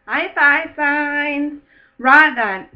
Hi, fire signs. Right then,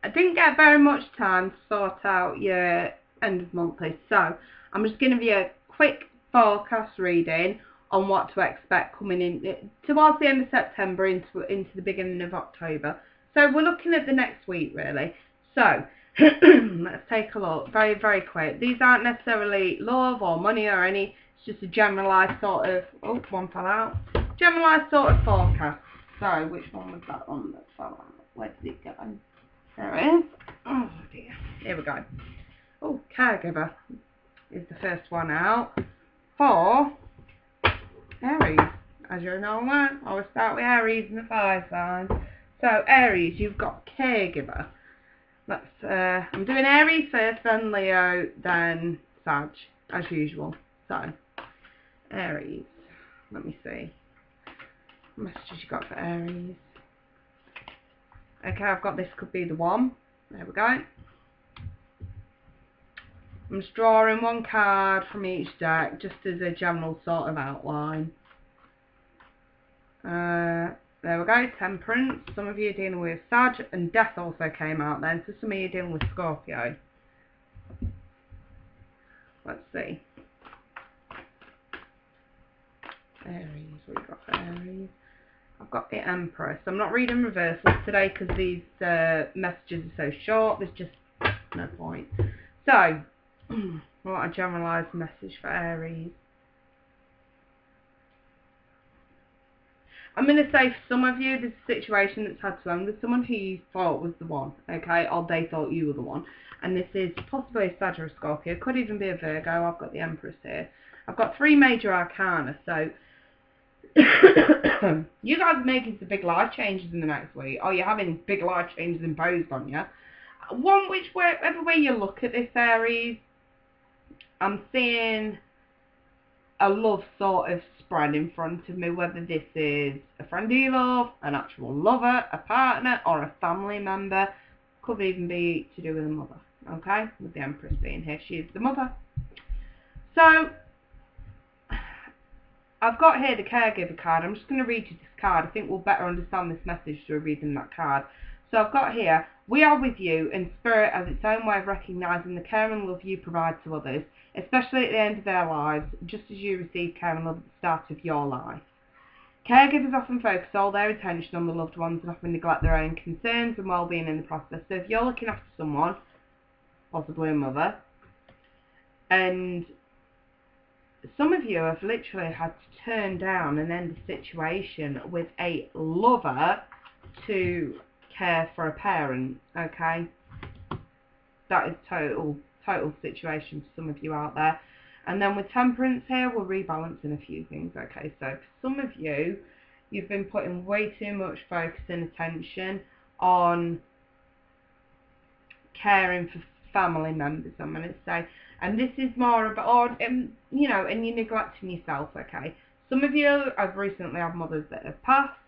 I didn't get very much time to sort out your end of monthly, so I'm just going to give you a quick forecast reading on what to expect coming in towards the end of September into the beginning of October. So we're looking at the next week really. So let's take a look. Very, very quick. These aren't necessarily love or money or any. It's just a generalised sort of. Oh, one fell out. Generalised sort of forecast. So, which one was that one that fell out? Where did it go? There it is. Oh dear. Here we go. Oh, caregiver is the first one out. For Aries. As you know, I always start with Aries and the fire signs. So, Aries, you've got caregiver. I'm doing Aries first, then Leo, then Sag, as usual. So, Aries. Let me see. What messages you got for Aries? Okay, I've got this could be the one. There we go. I'm just drawing one card from each deck, just as a general sort of outline. There we go, Temperance. Some of you are dealing with Sag, and Death also came out then, so some of you are dealing with Scorpio. Let's see. Aries, what you got for Aries? I've got the Empress. I'm not reading reversals today because these messages are so short, there's just no point. So, what a generalised message for Aries. I'm going to say for some of you, there's a situation that's had to end with someone who you thought was the one, okay, or they thought you were the one. And this is possibly a Sag or a Scorpio. It could even be a Virgo. I've got the Empress here. I've got 3 major arcana, so you guys are making some big life changes in the next week, or you're having big life changes imposed on you. Whichever way you look at this, Aries, I'm seeing a love sort of spread in front of me, whether this is a friend you love, an actual lover, a partner, or a family member. Could even be to do with a mother, okay? With the Empress being here, she is the mother. So, I've got here the caregiver card. I'm just going to read you this card. I think we'll better understand this message through reading that card. So I've got here, we are with you, and spirit has its own way of recognising the care and love you provide to others, especially at the end of their lives, just as you receive care and love at the start of your life. Caregivers often focus all their attention on the loved ones and often neglect their own concerns and well-being in the process. So if you're looking after someone, possibly a mother, and some of you have literally had to turn down and end a situation with a lover to care for a parent, okay? That is total situation for some of you out there. And then with Temperance here, we're rebalancing a few things, okay? So for some of you, you've been putting way too much focus and attention on caring for family members, I'm going to say. And this is more about, you know, and you're neglecting yourself, okay? Some of you have recently had mothers that have passed,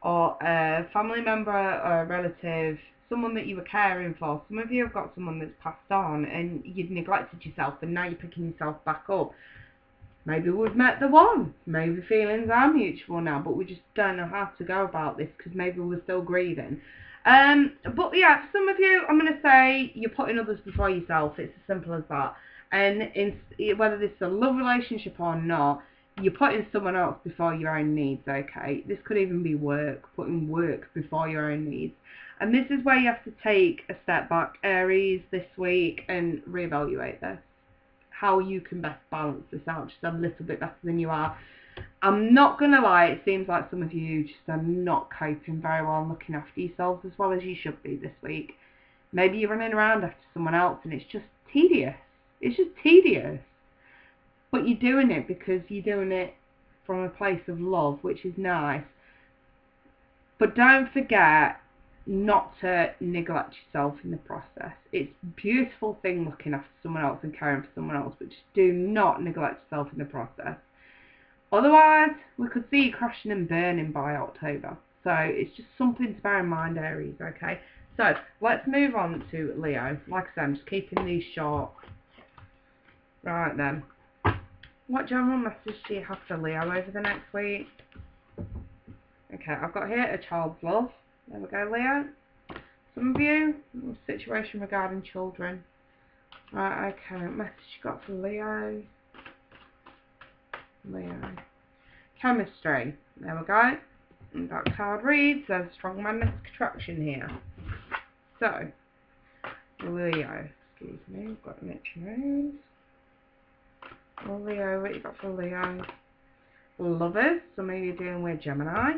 or a family member or a relative, someone that you were caring for. Some of you have got someone that's passed on and you've neglected yourself and now you're picking yourself back up. Maybe we've met the one. Maybe feelings are mutual now, but we just don't know how to go about this because maybe we're still grieving. But yeah, for some of you, I'm going to say you're putting others before yourself. It's as simple as that. And whether this is a love relationship or not, you're putting someone else before your own needs, okay? This could even be work, putting work before your own needs. And this is where you have to take a step back, Aries, this week and reevaluate this. How you can best balance this out just a little bit better than you are. I'm not going to lie, it seems like some of you just are not coping very well and looking after yourselves as well as you should be this week. Maybe you're running around after someone else and it's just tedious. It's just tedious. But you're doing it because you're doing it from a place of love, which is nice. But don't forget not to neglect yourself in the process. It's a beautiful thing looking after someone else and caring for someone else, but just do not neglect yourself in the process. Otherwise, we could see you crashing and burning by October. So it's just something to bear in mind, Aries, okay? So let's move on to Leo. Like I said, I'm just keeping these short. Right then. What general message do you have for Leo over the next week? Okay, I've got here a child's love. There we go, Leo. Some of you, situation regarding children. Right, okay, what message you got for Leo? Leo. Chemistry. There we go. And that card reads, there's strong magnetic attraction here. So, Leo. Excuse me, I've got an itchy nose. Oh, Leo, what you got for Leo? Lovers. Some of you dealing with Gemini.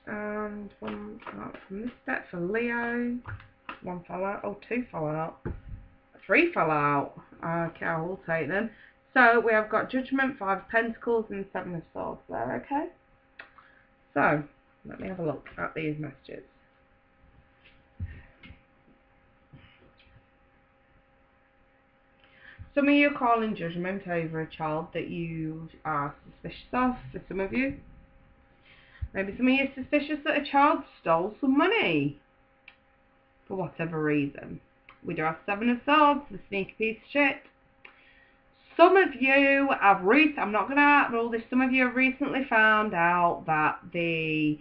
And one out from this deck for Leo. One fell out. Oh, two fell out. Three fell out. Okay, I'll take them. So we have got Judgment, Five of Pentacles, and Seven of Swords there, okay? So, let me have a look at these messages. Some of you are calling judgment over a child that you are suspicious of, for some of you. Maybe some of you are suspicious that a child stole some money. For whatever reason. We do have Seven of Swords, the sneaky piece of shit. Some of you have I'm not going to rule this, some of you have recently found out that the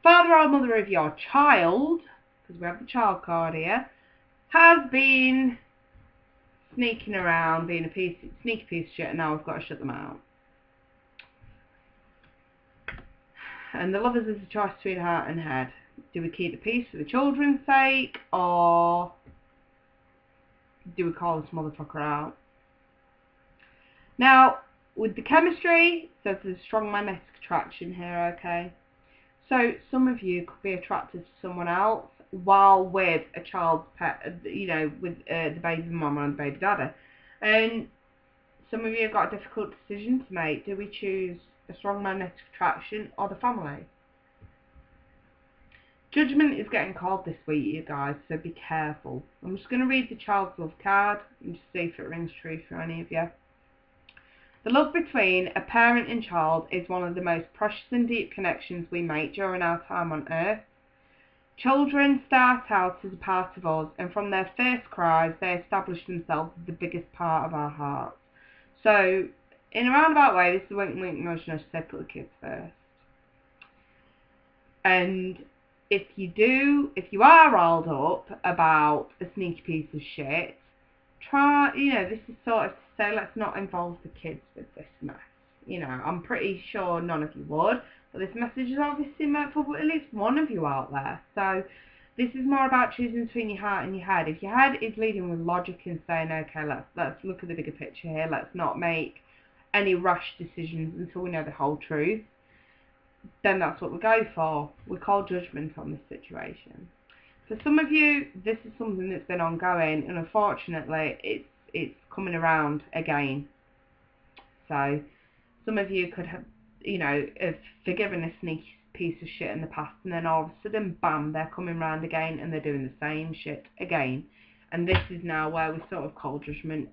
father or mother of your child, because we have the child card here, has been sneaking around, being a sneaky piece of shit, and now I've got to shut them out. And the Lovers is a choice between heart and head. Do we keep the peace for the children's sake, or do we call this motherfucker out? Now, with the chemistry, so there's a strong magnetic attraction here, okay? So, some of you could be attracted to someone else while with a child's pet, you know, with the baby mama and the baby daddy. And some of you have got a difficult decision to make. Do we choose a strong magnetic attraction or the family? Judgment is getting called this week, you guys, so be careful. I'm just going to read the child's love card and just see if it rings true for any of you. The love between a parent and child is one of the most precious and deep connections we make during our time on earth. Children start out as a part of us, and from their first cries, they establish themselves as the biggest part of our hearts. So, in a roundabout way, this is a wink wink motion, I should say, put the kids first. And if you are riled up about a sneaky piece of shit, try, you know, this is sort of to say, let's not involve the kids with this mess. You know, I'm pretty sure none of you would, but this message is obviously meant for at least one of you out there. So this is more about choosing between your heart and your head. If your head is leading with logic and saying, okay, let's look at the bigger picture here, let's not make any rash decisions until we know the whole truth, then that's what we go for. We call judgment on this situation. For some of you, this is something that's been ongoing, and unfortunately, it's coming around again. So, some of you could have, you know, have forgiven a sneaky piece of shit in the past, and then all of a sudden, bam, they're coming around again, and they're doing the same shit again. And this is now where we sort of call judgment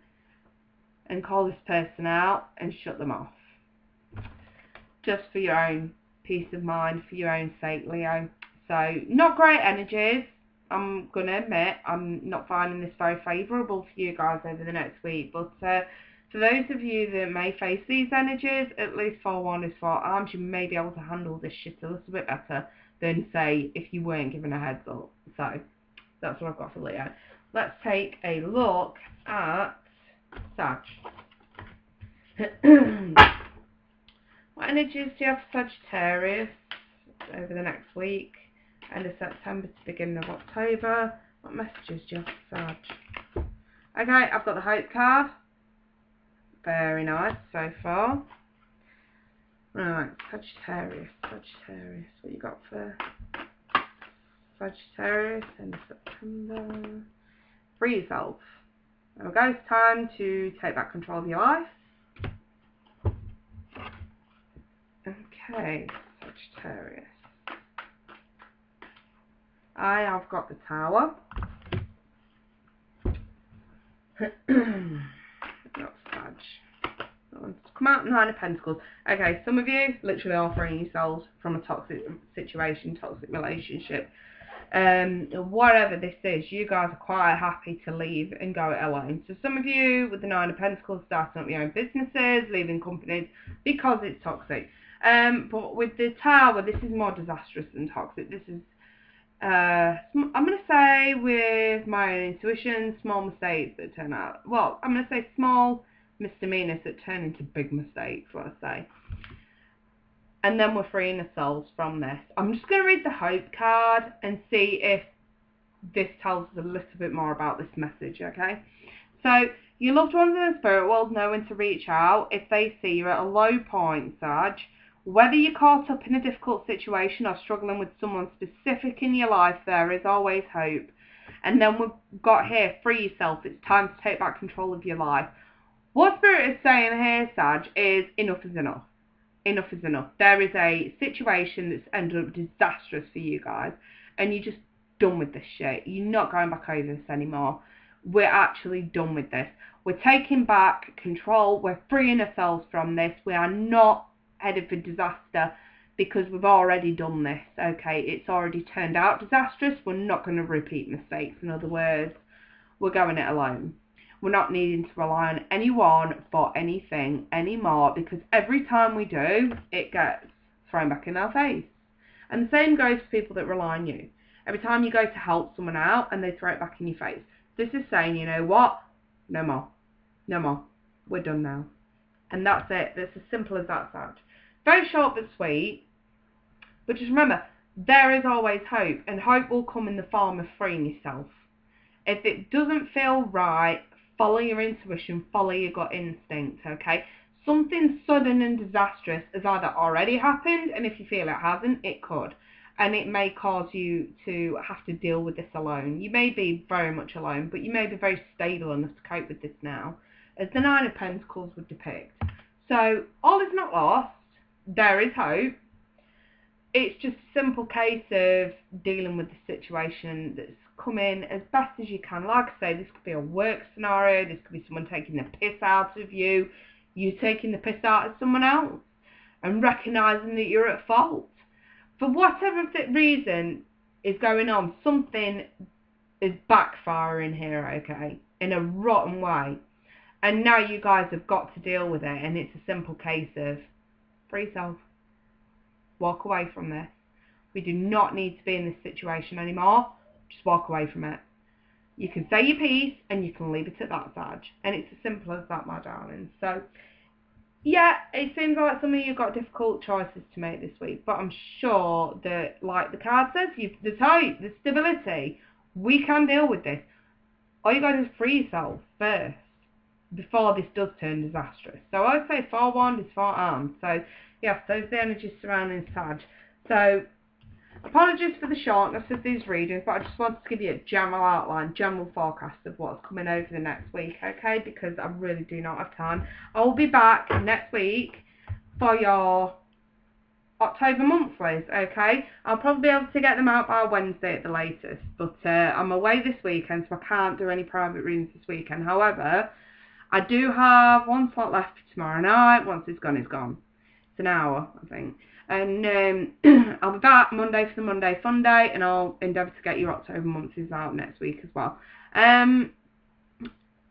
and call this person out and shut them off. Just for your own peace of mind, for your own sake, Leo. So, not great energies. I'm going to admit, I'm not finding this very favourable for you guys over the next week. But for those of you that may face these energies, at least forewarned is forearmed. You may be able to handle this shit a little bit better than, say, if you weren't given a heads up. So, that's what I've got for Leo. Let's take a look at Sag. What energies do you have for Sagittarius over the next week? End of September to beginning of October. What messages do you have for Sag? Okay, I've got the Hope card. Very nice so far. Right, Sagittarius. What you got for Sagittarius? End of September. Free yourself. There we go. It's time to take back control of your life. Okay, Sagittarius. I have got the Tower. Not Sag. Come out, Nine of Pentacles. Okay, some of you literally are freeing yourselves from a toxic situation, toxic relationship. Whatever this is, you guys are quite happy to leave and go it alone. So some of you with the Nine of Pentacles starting up your own businesses, leaving companies because it's toxic. But with the Tower, this is more disastrous than toxic. This is, I'm going to say, with my own intuition, small mistakes that turn out, well, I'm going to say small misdemeanors that turn into big mistakes, let's say. And then we're freeing ourselves from this. I'm just going to read the Hope card and see if this tells us a little bit more about this message, okay? So, your loved ones in the spirit world know when to reach out if they see you at a low point, Sag. Whether you're caught up in a difficult situation or struggling with someone specific in your life, there is always hope. And then we've got here, free yourself. It's time to take back control of your life. What Spirit is saying here, Sag, is enough is enough. Enough is enough. There is a situation that's ended up disastrous for you guys, and you're just done with this shit. You're not going back over this anymore. We're actually done with this. We're taking back control. We're freeing ourselves from this. We are not headed for disaster because we've already done this. Okay, it's already turned out disastrous. We're not going to repeat mistakes. In other words, we're going it alone. We're not needing to rely on anyone for anything anymore, because every time we do, it gets thrown back in our face. And the same goes for people that rely on you. Every time you go to help someone out and they throw it back in your face. This is saying, you know what? No more. No more. We're done now. And that's it. It's as simple as that, Sag. Very short but sweet. But just remember, there is always hope. And hope will come in the form of freeing yourself. If it doesn't feel right, follow your intuition, follow your gut instinct, okay? Something sudden and disastrous has either already happened, and if you feel it hasn't, it could. And it may cause you to have to deal with this alone. You may be very much alone, but you may be very stable enough to cope with this now, as the Nine of Pentacles would depict. So, all is not lost. There is hope. It's just a simple case of dealing with the situation that's come in as best as you can. Like I say, this could be a work scenario, this could be someone taking the piss out of you, you taking the piss out of someone else, and recognising that you're at fault. For whatever reason is going on, something is backfiring here, okay, in a rotten way. And now you guys have got to deal with it, and it's a simple case of free yourself. Walk away from this. We do not need to be in this situation anymore. Just walk away from it. You can say your piece and you can leave it at that, Sag. And it's as simple as that, my darling. So, yeah, it seems like some of you got difficult choices to make this week. But I'm sure that, like the card says, there's hope, there's stability. We can deal with this. All you got to do is free yourself first before this does turn disastrous. So I'd say forewarned is forearmed. So, yes, those are the energies surrounding Sag. So, apologies for the shortness of these readings, but I just wanted to give you a general outline, general forecast of what's coming over the next week, okay? Because I really do not have time. I will be back next week for your October monthlies, okay? I'll probably be able to get them out by Wednesday at the latest, but I'm away this weekend, so I can't do any private readings this weekend. However, I do have one slot left for tomorrow night. Once it's gone, it's gone. It's an hour, I think. And I'll be back Monday for the Monday Fun Day, and I'll endeavour to get your October monthlies out next week as well.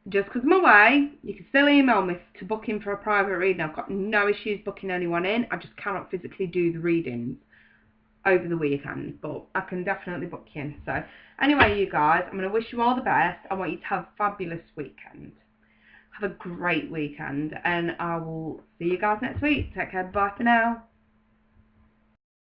Just because I'm away, you can still email me to book in for a private reading. I've got no issues booking anyone in. I just cannot physically do the readings over the weekend, but I can definitely book you in. So anyway, you guys, I'm going to wish you all the best. I want you to have a fabulous weekend. Have a great weekend, and I will see you guys next week. Take care. Bye for now.